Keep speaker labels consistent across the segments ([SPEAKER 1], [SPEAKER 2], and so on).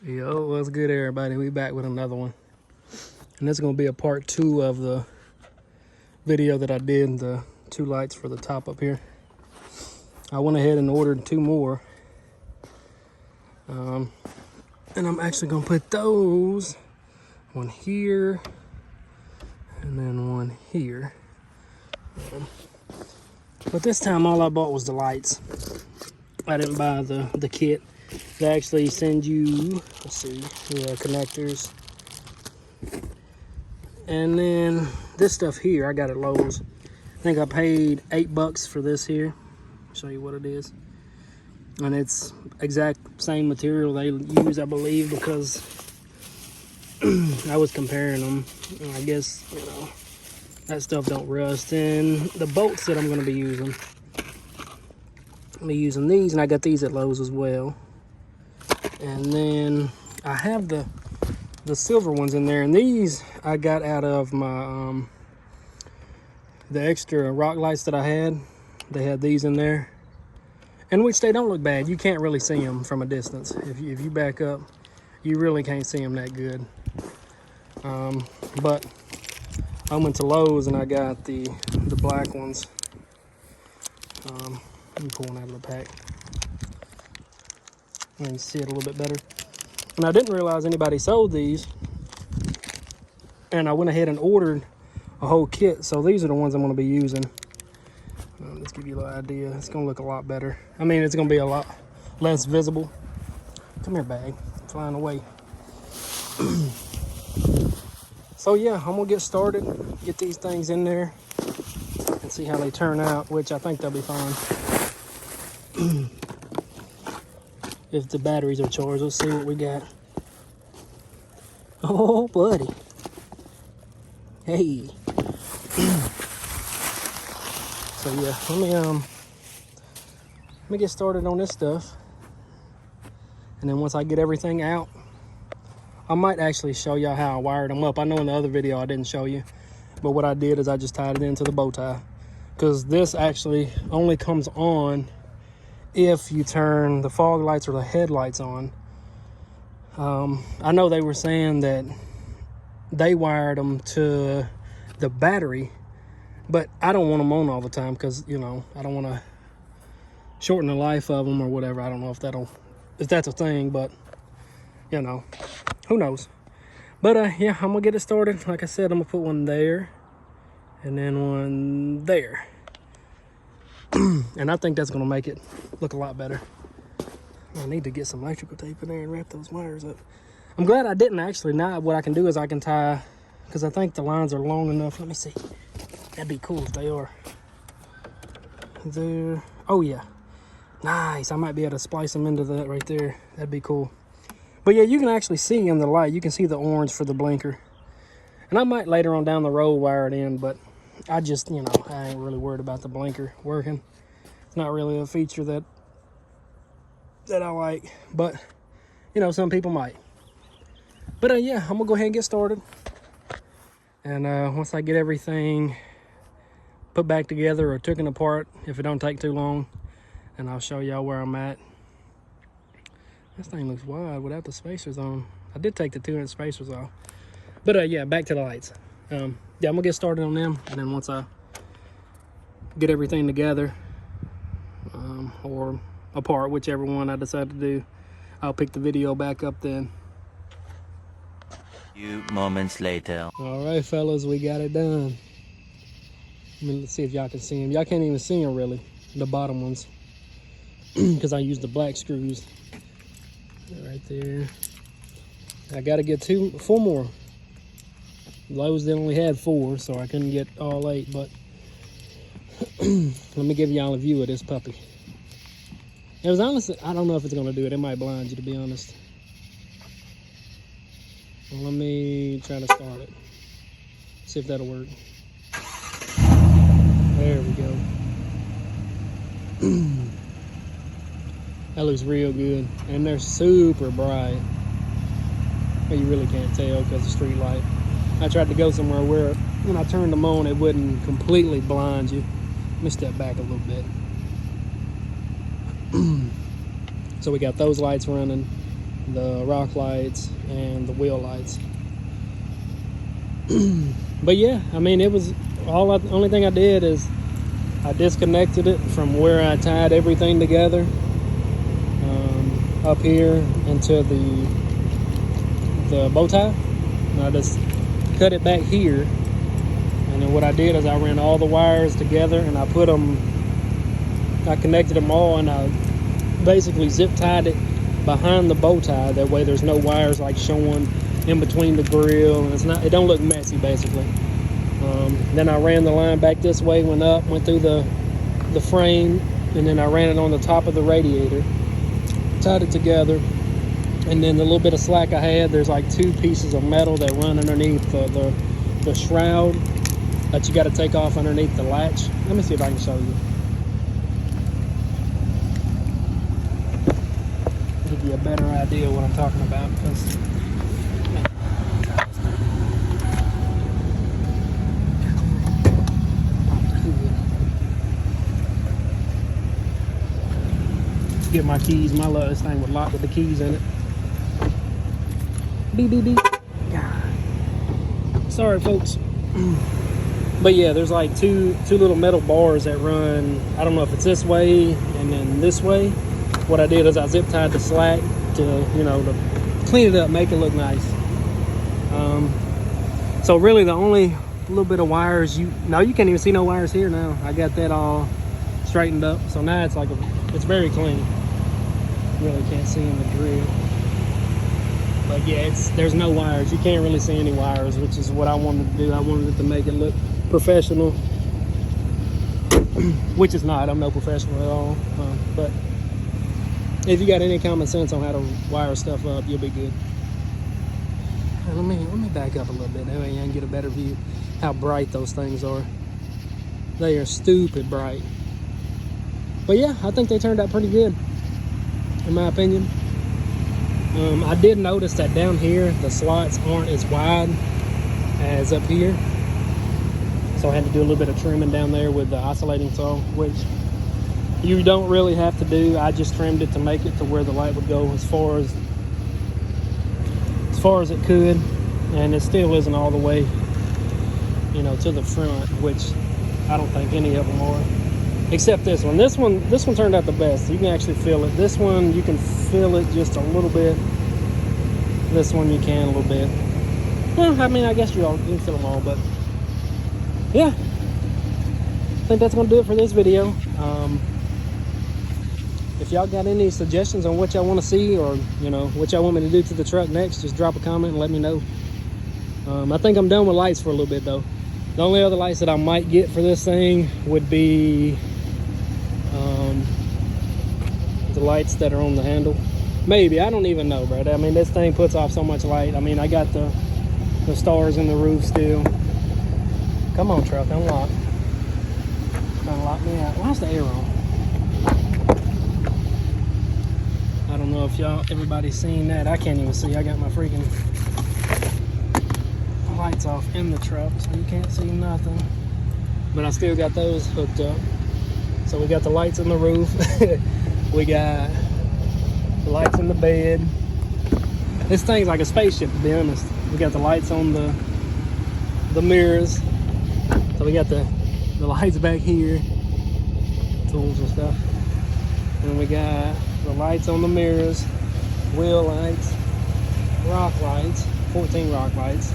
[SPEAKER 1] Yo, what's good, everybody? We back with another one, and this is gonna be a part 2 of the video that I did, the 2 lights for the top up here. I went ahead and ordered 2 more, and I'm actually gonna put those, one here and then one here. But this time all I bought was the lights. I didn't buy the kit. They actually send you, let's see, the connectors. And then this stuff here, I got at Lowe's. I think I paid $8 for this here. I'll show you what it is. And it's exact same material they use, I believe, because I was comparing them. And I guess, you know, that stuff don't rust. And the bolts that I'm gonna be using, I'm using these, and I got these at Lowe's as well. And then I have the silver ones in there, and these I got out of my the extra rock lights that I had. They had these in there, in which they don't look bad. You can't really see them from a distance. If you back up, you really can't see them that good. But I went to Lowe's and I got the black ones. Let me pull one out of the pack. You can see it a little bit better. And I didn't realize anybody sold these. And I went ahead and ordered a whole kit. So these are the ones I'm going to be using. Let's give you a little idea. It's going to look a lot better. I mean, it's going to be a lot less visible. Come here, bag. I'm flying away. So yeah, I'm going to get started. Get these things in there. And see how they turn out. Which I think they'll be fine. If the batteries are charged, let's see what we got. Oh, buddy. Hey. So yeah, let me get started on this stuff. And then once I get everything out, I might actually show y'all how I wired them up. I know in the other video I didn't show you, but what I did is I just tied it into the bow tie. Because this actually only comes on if you turn the fog lights or the headlights on. I know they were saying that they wired them to the battery, but I don't want them on all the time because, you know, I don't want to shorten the life of them or whatever. I don't know if that's a thing, but, you know, who knows. But yeah, I'm gonna get it started. Like I said, I'm gonna put one there and then one there. And I think that's gonna make it look a lot better. I need to get some electrical tape in there and wrap those wires up. I'm glad I didn't actually. Now what I can do is I can tie, because I think the lines are long enough. Let me see. That'd be cool if they are. There. Oh yeah. Nice. I might be able to splice them into that right there. That'd be cool. But yeah, you can actually see in the light. You can see the orange for the blinker. And I might later on down the road wire it in, but I just, you know, I ain't really worried about the blinker working. It's not really a feature that I like, but, you know, some people might. But yeah, I'm gonna go ahead and get started. And once I get everything put back together or taken apart, if it don't take too long, and I'll show y'all where I'm at. This thing looks wide without the spacers on. I did take the 2-inch spacers off. But yeah, back to the lights. Yeah, I'm gonna get started on them, and then once I get everything together, or apart, whichever one I decide to do, I'll pick the video back up then.
[SPEAKER 2] Few moments later.
[SPEAKER 1] All right, fellas, we got it done. Let's see if y'all can see them. Y'all can't even see them really, the bottom ones, because I used the black screws. Right there. I got to get 4 more. Lowe's, they only had 4, so I couldn't get all 8, but let me give y'all a view of this puppy. It was honestly, I don't know if it's going to do it. It might blind you, to be honest. Well, let me try to start it. See if that'll work. There we go. That looks real good. And they're super bright. But you really can't tell because of street light. I tried to go somewhere where when I turned them on, it wouldn't completely blind you. Let me step back a little bit. So we got those lights running. the rock lights, and the wheel lights. But yeah, I mean, it was only thing I did is I disconnected it from where I tied everything together, up here into the bow tie. And I just cut it back here, and then what I did is I ran all the wires together and I connected them all, and I basically zip tied it behind the bow tie. That way there's no wires like showing in between the grill, and it don't look messy basically. Then I ran the line back this way, went through the frame, and then I ran it on the top of the radiator, tied it together. And then the little bit of slack I had, there's like 2 pieces of metal that run underneath the shroud that you got to take off underneath the latch. Let me see if I can show you. Give you a better idea what I'm talking about. Get my keys. This thing was locked with the keys in it. Beep, beep, beep. God. Sorry, folks. But yeah, there's like two little metal bars that run. I don't know if it's this way and then this way. What I did is I zip tied the slack to to clean it up, make it look nice. So really, the only little bit of wires you can't even see no wires here now. I got that all straightened up, so now it's it's very clean. You really can't see in the grill. But yeah, there's no wires. You can't really see any wires, which is what I wanted to do. I wanted it to make it look professional, which is not. I'm no professional at all. But if you got any common sense on how to wire stuff up, you'll be good. Let me back up a little bit. That way you can get a better view how bright those things are. They are stupid bright. But yeah, I think they turned out pretty good, in my opinion. I did notice that down here the slots aren't as wide as up here, so I had to do a little bit of trimming down there with the oscillating saw, which you don't really have to do. I just trimmed it to make it to where the light would go as far as it could, and it still isn't all the way to the front, which I don't think any of them are, except this one. This one turned out the best. You can actually feel it. This one you can feel it just a little bit. This one you can a little bit. Well, I mean, I guess you can feel them all, but yeah, I think that's gonna do it for this video. If y'all got any suggestions on what y'all want to see, or what y'all want me to do to the truck next, just drop a comment and let me know. I think I'm done with lights for a little bit though. The only other lights that I might get for this thing would be the lights that are on the handle. Maybe, I don't even know, bro. I mean, this thing puts off so much light. I mean, I got the stars in the roof still. Come on, truck, unlock. Unlock me out. Why's the air on? I don't know if everybody's seen that. I can't even see. I got my freaking lights off in the truck, so you can't see nothing. But I still got those hooked up. So we got the lights in the roof. We got the lights in the bed. This thing's like a spaceship, to be honest. We got the lights on the mirrors. So we got the lights back here, tools and stuff. And we got the lights on the mirrors, wheel lights, rock lights, 14 rock lights.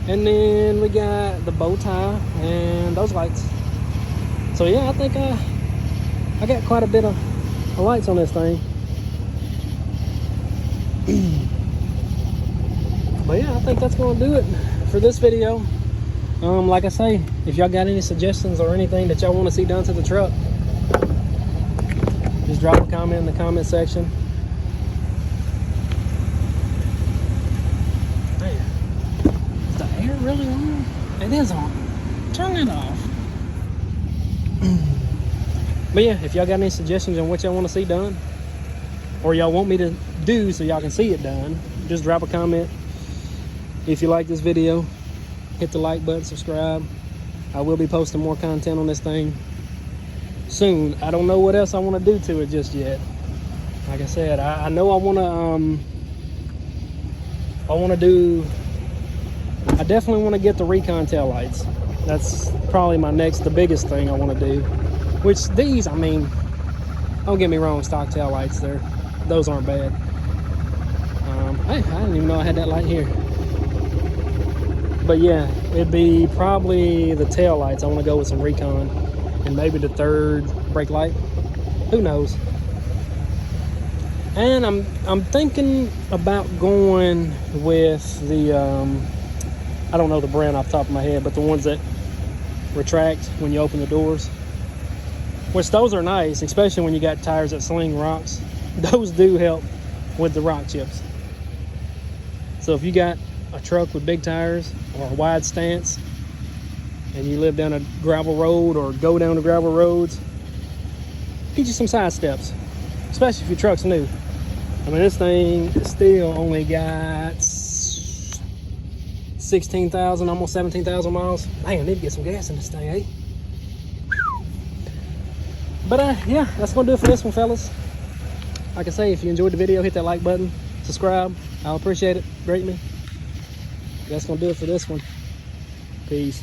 [SPEAKER 1] And then we got the bow tie and those lights. So yeah, I think I got quite a bit of lights on this thing. But yeah, I think that's gonna do it for this video. Like I say, if y'all got any suggestions or anything that y'all want to see done to the truck, just drop a comment in the comment section. Man, is the air really on? It is on. Turn it off. But yeah, if y'all got any suggestions on what y'all want to see done, or y'all want me to do so y'all can see it done, just drop a comment. If you like this video, hit the like button, subscribe. I will be posting more content on this thing soon. I don't know what else I want to do to it just yet. Like I said, I know I want to I definitely want to get the Recon taillights. That's probably the biggest thing I want to do. Which these, I mean, don't get me wrong, stock taillights, those aren't bad. Hey, I didn't even know I had that light here. But yeah, it'd be probably the taillights. I want to go with some Recon and maybe the third brake light. Who knows? And I'm thinking about going with the I don't know the brand off the top of my head, but the ones that retract when you open the doors. Which those are nice, especially when you got tires that sling rocks. Those do help with the rock chips. So if you got a truck with big tires or a wide stance and you live down a gravel road or go down the gravel roads, get you some side steps, especially if your truck's new. I mean, this thing still only got 16,000, almost 17,000 miles. Man, I need to get some gas in this thing, eh? But yeah, that's gonna do it for this one, fellas. Like I say, if you enjoyed the video, hit that like button, subscribe. I'll appreciate it greatly. That's gonna do it for this one. Peace.